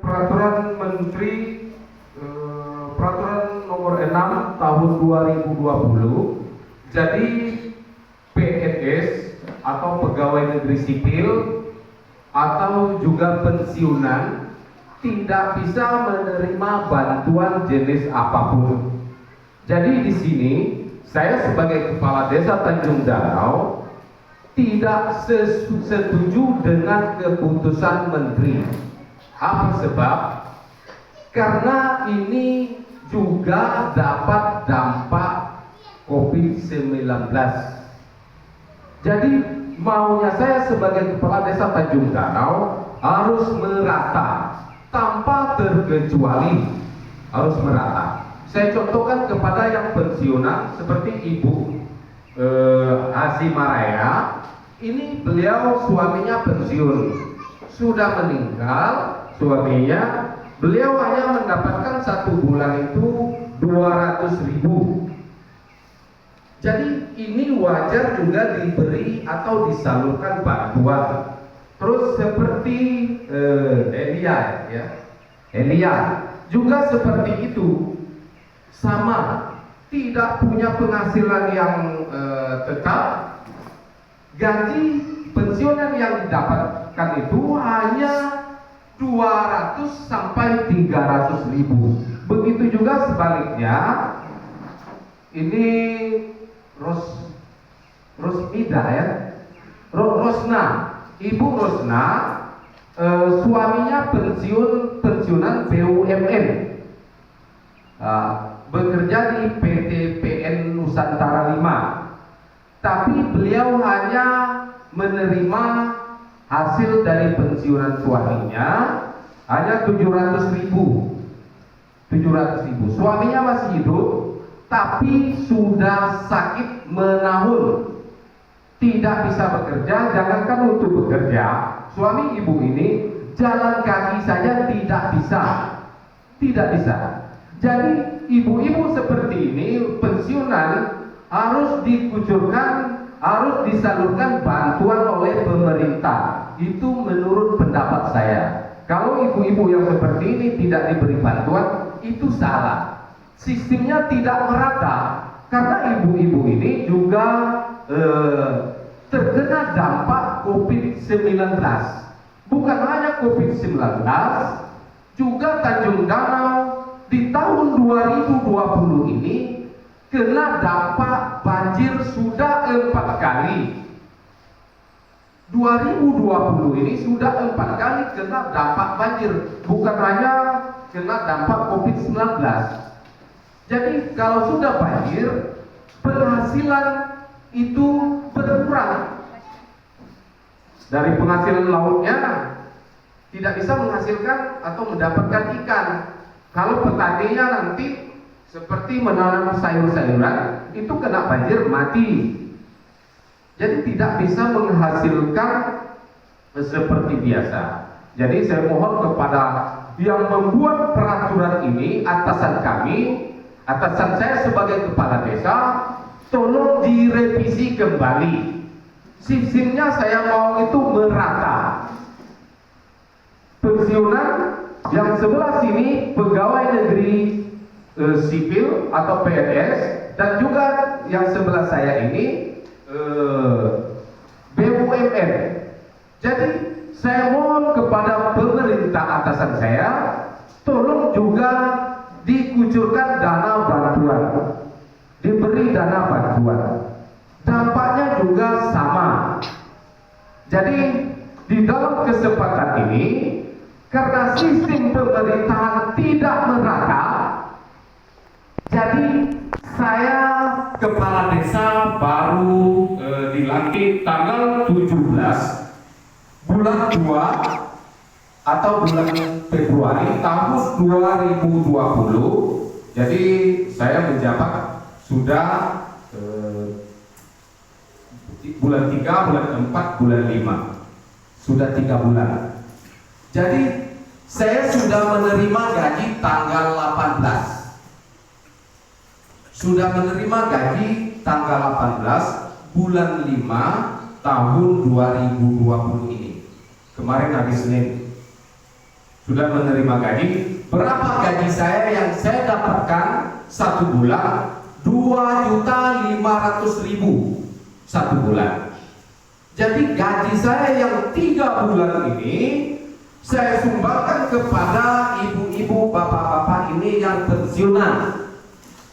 Peraturan Menteri Peraturan Nomor 6 Tahun 2020. Jadi PNS atau pegawai negeri sipil atau juga pensiunan tidak bisa menerima bantuan jenis apapun. Jadi di sini saya sebagai kepala desa Tanjung Danau tidak setuju dengan keputusan menteri. Apa sebab? Karena ini juga dapat dampak COVID-19. Jadi maunya saya sebagai kepala desa Tanjung Danau harus merata tanpa terkecuali, harus merata. Saya contohkan kepada yang pensiunan seperti Ibu Asimaraya. Ini beliau suaminya pensiun, sudah meninggal suaminya, beliau hanya mendapatkan 1 bulan itu 200.000. Jadi ini wajar juga diberi atau disalurkan bantuan. Terus seperti Elia juga seperti itu, sama, tidak punya penghasilan yang tetap. Gaji pensiunan yang didapatkan itu hanya 200 sampai 300.000. Begitu juga sebaliknya. Ini Rosmida ya, Rosna, Ibu Rosna, suaminya pensiunan BUMN, bekerja di PT PN Nusantara 5. Tapi beliau hanya menerima hasil dari pensiunan suaminya hanya 700.000. Suaminya masih hidup, tapi sudah sakit menahun, tidak bisa bekerja. Jangankan untuk bekerja, suami ibu ini jalan kaki saja tidak bisa. Jadi ibu-ibu seperti ini pensiunan harus dikucurkan, harus disalurkan bantuan oleh pemerintah. Itu menurut pendapat saya. Kalau ibu-ibu yang seperti ini tidak diberi bantuan, itu salah. Sistemnya tidak merata, karena ibu-ibu ini juga terkena dampak COVID-19. Bukan hanya COVID-19, juga Tanjung Danau di tahun 2020 ini kena dampak banjir sudah 4 kali. 2020 ini sudah 4 kali kena dampak banjir, bukan hanya kena dampak COVID-19. Jadi kalau sudah banjir, penghasilan itu berkurang. Dari penghasilan lautnya tidak bisa menghasilkan atau mendapatkan ikan. Kalau petaninya nanti seperti menanam sayur-sayuran, itu kena banjir mati. Jadi tidak bisa menghasilkan seperti biasa. Jadi saya mohon kepada yang membuat peraturan ini, atasan saya sebagai kepala desa, tolong direvisi kembali. Sistemnya saya mau itu merata. Pensiunan yang sebelah sini pegawai negeri sipil atau PNS, dan juga yang sebelah saya ini BUMN. Jadi saya mohon kepada pemerintah atasan saya, tolong juga dikucurkan dana bantuan, diberi dana bantuan. Dampaknya juga sama. Jadi di dalam kesempatan ini, karena sistem pemerintahan tidak merata, jadi saya kepala desa baru dilantik tanggal 17 bulan 2 atau bulan Februari tahun 2020. Jadi saya menjabat sudah bulan 3, bulan 4, bulan 5. Sudah 3 bulan. Jadi saya sudah menerima gaji tanggal 18. Sudah menerima gaji tanggal 18 bulan 5 tahun 2020 ini. Kemarin hari Senin. sudah menerima gaji. Berapa gaji saya yang saya dapatkan satu bulan? 2.500.000 satu bulan. Jadi gaji saya yang 3 bulan ini saya sumbangkan kepada ibu-ibu, bapak-bapak ini yang pensiunan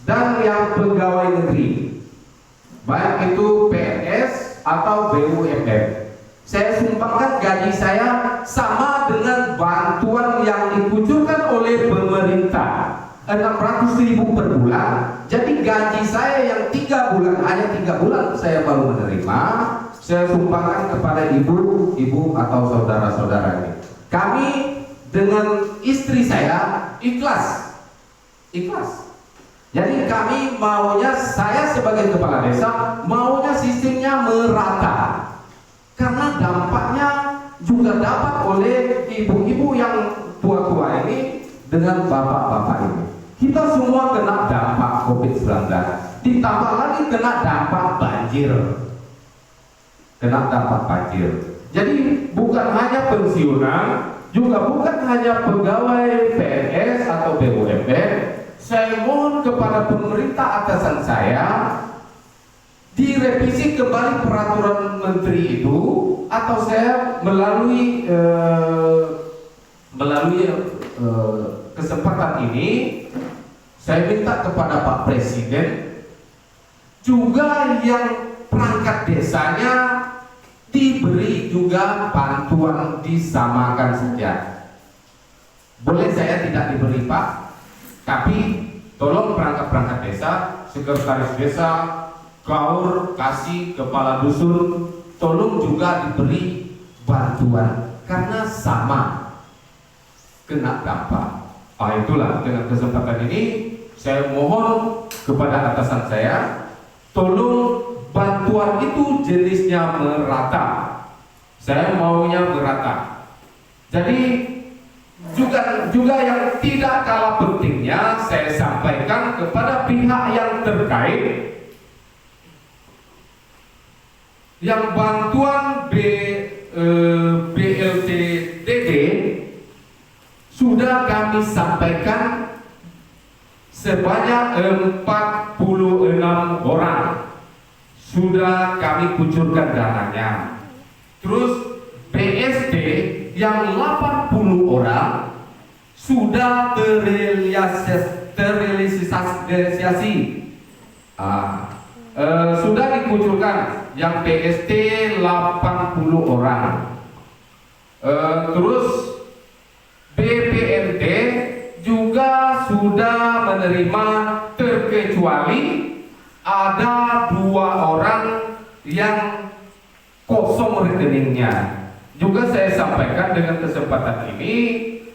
dan yang pegawai negeri, baik itu PNS atau BUMN. Saya sumbangkan gaji saya sama dengan bantuan yang dikucurkan oleh pemerintah, 600.000 per bulan. Jadi gaji saya yang 3 bulan, hanya 3 bulan saya baru menerima, saya sumbangkan kepada ibu-ibu atau saudara-saudara ini. Kami dengan istri saya ikhlas. Jadi kami maunya, saya sebagai kepala desa maunya sistemnya merata, karena dampaknya juga dapat oleh ibu-ibu yang tua-tua ini dengan bapak-bapak ini. Kita semua kena dampak COVID-19, ditambah lagi kena dampak banjir. Jadi bukan hanya pensiunan, juga bukan hanya pegawai PNS atau BUMN. Saya mohon kepada pemerintah atasan saya, direvisi kembali peraturan menteri itu, atau saya melalui kesempatan ini saya minta kepada Pak Presiden juga yang perangkat desanya diberi juga bantuan, disamakan saja. Boleh saya tidak diberi Pak, tapi tolong perangkat desa, sekretaris desa, kaur, kasih, kepala dusun, tolong juga diberi bantuan karena sama kena dampak. Itulah, dengan kesempatan ini saya mohon kepada atasan saya, tolong bantuan itu jenisnya merata. Saya maunya merata. Jadi juga yang tidak kalah pentingnya saya sampaikan kepada pihak yang terkait, yang bantuan BLTDD sudah kami sampaikan sebanyak 46 orang sudah kami kucurkan dananya. Terus BSD yang 80 orang sudah terrealisasi, sudah dikucurkan. Yang BSD 80 orang. Terus BPNT juga sudah menerima, terkecuali ada 2 orang yang kosong rekeningnya. Juga saya sampaikan dengan kesempatan ini,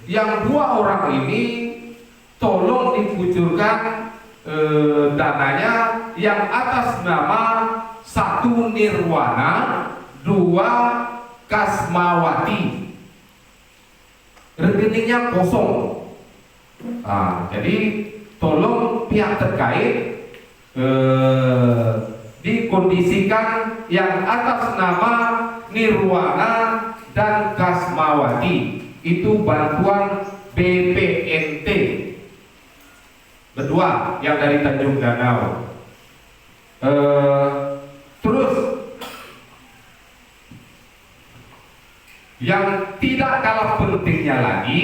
yang 2 orang ini tolong dikucurkan dananya yang atas nama 1 Nirwana, 2 Kasmawati. Rekeningnya kosong. Jadi tolong pihak terkait dikondisikan yang atas nama Nirwana dan Kasmawati, itu bantuan BPNT berdua yang dari Tanjung Danau. Terus yang tidak kalah pentingnya lagi,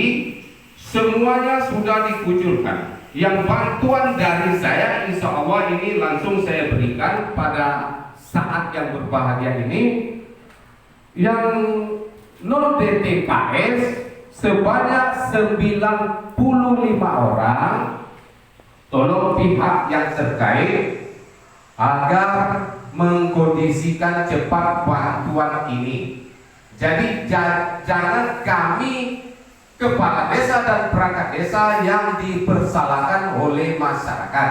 semuanya sudah dikucurkan. Yang bantuan dari saya, insya Allah ini langsung saya berikan pada saat yang berbahagia ini. Yang non DTKS sebanyak 95 orang, tolong pihak yang terkait agar mengkondisikan cepat bantuan ini. Jadi jangan kami kepala desa dan perangkat desa yang dipersalahkan oleh masyarakat.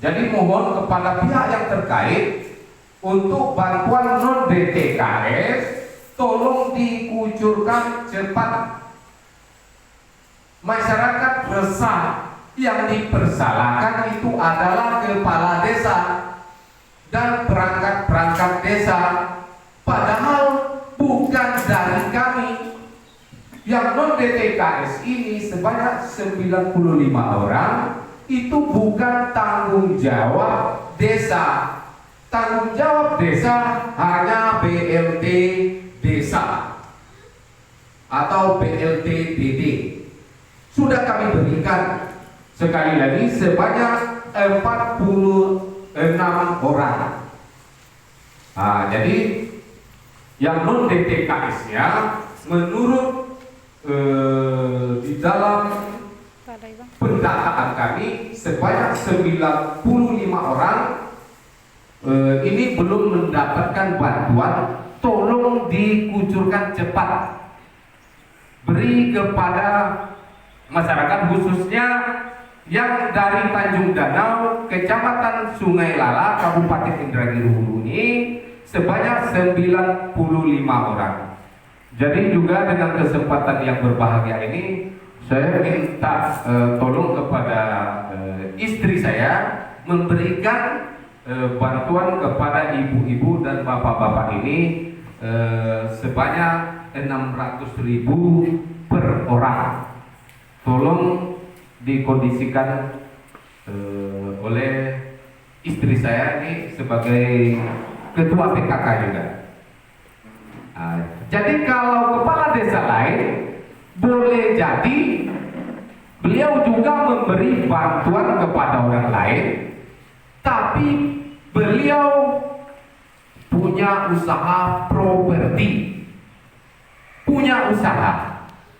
Jadi mohon kepada pihak yang terkait untuk bantuan non DTKS tolong dikucurkan cepat. Masyarakat resah, yang dipersalahkan itu adalah kepala desa dan perangkat desa, padahal bukan dari kami non DTKS ini sebanyak 95 orang itu bukan tanggung jawab desa. Tanggung jawab desa hanya BLT desa atau BLT-DD. Sudah kami berikan sekali lagi sebanyak 46 orang. Nah, jadi yang non DTKS-nya menurut di dalam pendataan kami sebanyak 95 orang ini belum mendapatkan bantuan. Tolong dikucurkan cepat, beri kepada masyarakat khususnya yang dari Tanjung Danau, Kecamatan Sungai Lala, Kabupaten Indragiri Hulu ini sebanyak 95 orang. Jadi juga dengan kesempatan yang berbahagia ini saya minta tolong kepada istri saya memberikan bantuan kepada ibu-ibu dan bapak-bapak ini sebanyak 600.000 per orang. Tolong dikondisikan oleh istri saya ini sebagai ketua PKK juga. Jadi kalau kepala desa lain boleh jadi beliau juga memberi bantuan kepada orang lain, tapi beliau punya usaha properti, punya usaha.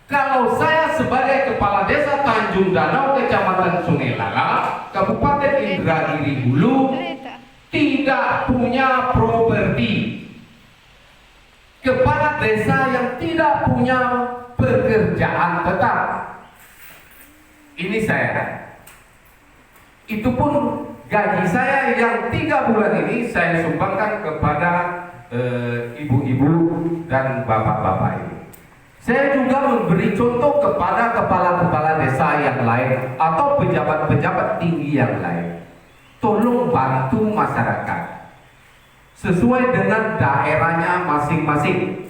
Kalau saya sebagai kepala desa Tanjung Danau, Kecamatan Sungai Lala, Kabupaten Indragiri Hulu, tidak punya properti, kepala desa yang tidak punya pekerjaan tetap, ini saya. Itu pun gaji saya yang 3 bulan ini saya sumbangkan kepada ibu-ibu dan bapak-bapak ini. Saya juga memberi contoh kepada kepala-kepala desa yang lain atau pejabat-pejabat tinggi yang lain. Tolong bantu masyarakat sesuai dengan daerahnya masing-masing.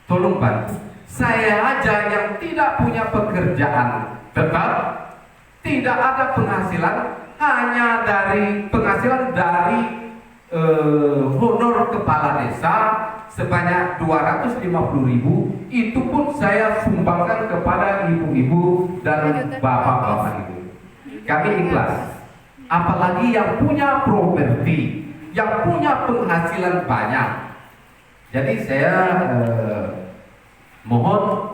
Tolong bantu. Saya aja yang tidak punya pekerjaan tetap, tidak ada penghasilan, hanya dari penghasilan dari honor kepala desa sebanyak 250.000, itu pun saya sumbangkan kepada ibu-ibu dan bapak-bapak itu. Kami ikhlas. Apalagi yang punya properti, yang punya penghasilan banyak. Jadi saya mohon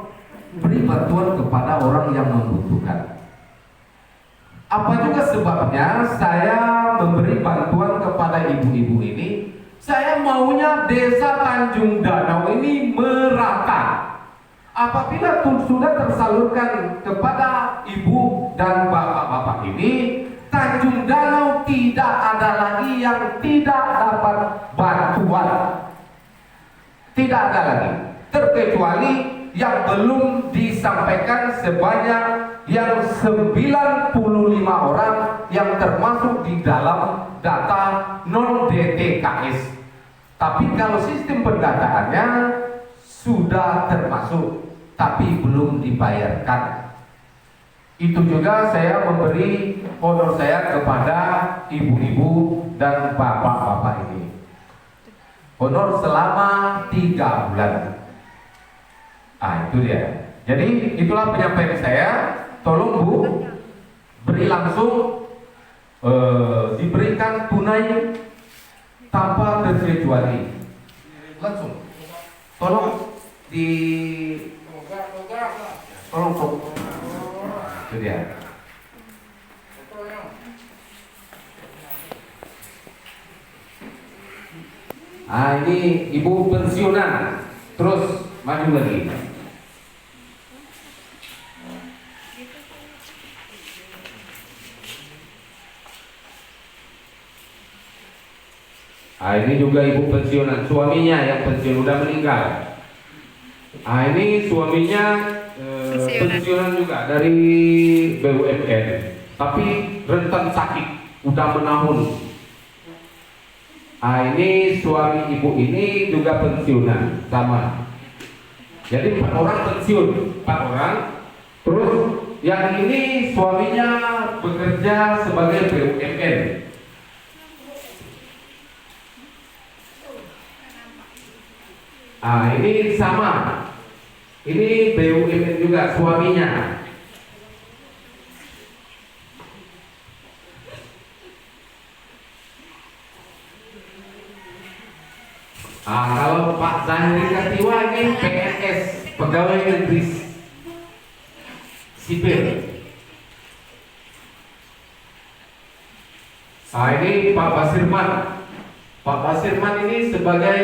beri bantuan kepada orang yang membutuhkan. Apa juga sebabnya saya memberi bantuan kepada ibu-ibu ini? Saya maunya desa Tanjung Danau ini merata. Apabila sudah tersalurkan kepada ibu dan bapak-bapak ini, Tanjung Danau tidak ada lagi yang tidak dapat bantuan. Tidak ada lagi, terkecuali yang belum disampaikan sebanyak yang 95 orang yang termasuk di dalam data non DTKS. Tapi kalau sistem pendataannya sudah termasuk tapi belum dibayarkan. Itu juga saya memberi honor saya kepada ibu-ibu dan bapak-bapak ini. Honor selama 3 bulan. Itu dia. Jadi itulah penyampaian saya. Tolong Bu, beri langsung, diberikan tunai tanpa terkecuali. Langsung. Tolong di, tolong. Itu dia. Ini ibu pensiunan, terus maju lagi. Ini juga ibu pensiunan, suaminya yang pensiun udah meninggal. Ini suaminya pensiunan juga dari BUMN, tapi rentan sakit, udah menahun. Ini suami ibu ini juga pensiunan, sama. Jadi 4 orang pensiun, 4 orang. Terus yang ini suaminya bekerja sebagai BUMN. Ini sama. Ini BUMN juga suaminya. Kalau Pak Zahri Katiwa ini PNS, pegawai negeri sipil. Ini Pak Basirman. Pak Basirman ini sebagai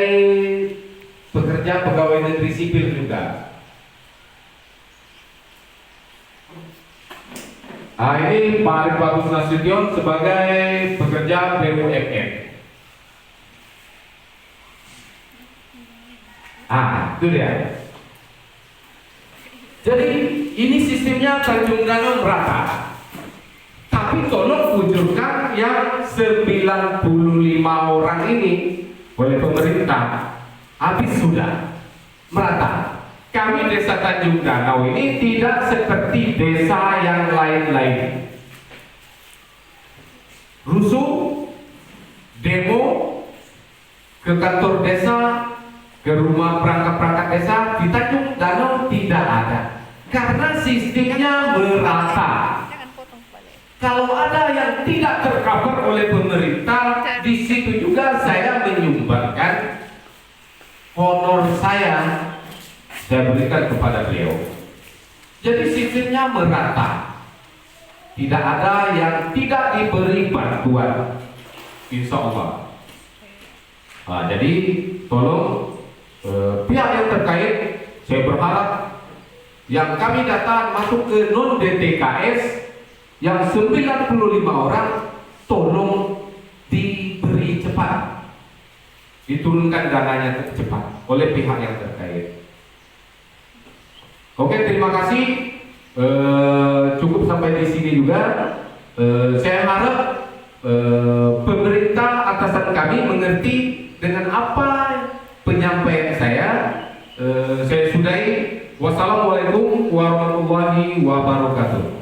pekerja pegawai negeri sipil juga. Ini Pak Arif Bagus Nasution sebagai pekerja BUMN. Itu dia. Jadi ini sistemnya Tanjung Danau merata. Tapi tolong wujudkan yang 95 orang ini oleh pemerintah. Habis sudah merata. Kami desa Tanjung Danau ini tidak seperti desa yang lain-lain. Rusuh, demo, ke kantor desa, ke rumah perangkat-perangkat desa di Tanjung Danau tidak ada. Karena sistemnya merata. Kalau ada yang tidak tercover oleh pemerintah, di situ juga saya menyumbangkan honor saya berikan kepada beliau. Jadi sistemnya merata. Tidak ada yang tidak diberi bantuan, insya Allah. Jadi tolong pihak yang terkait, saya berharap yang kami data masuk ke non DTKS yang 95 orang, tolong diberi cepat, diturunkan dananya cepat oleh pihak yang terkait. Oke, terima kasih. Cukup sampai di sini juga. Saya harap pemerintah atasan kami mengerti dengan apa penyampaian saya. Saya sudahi. Wassalamualaikum warahmatullahi wabarakatuh.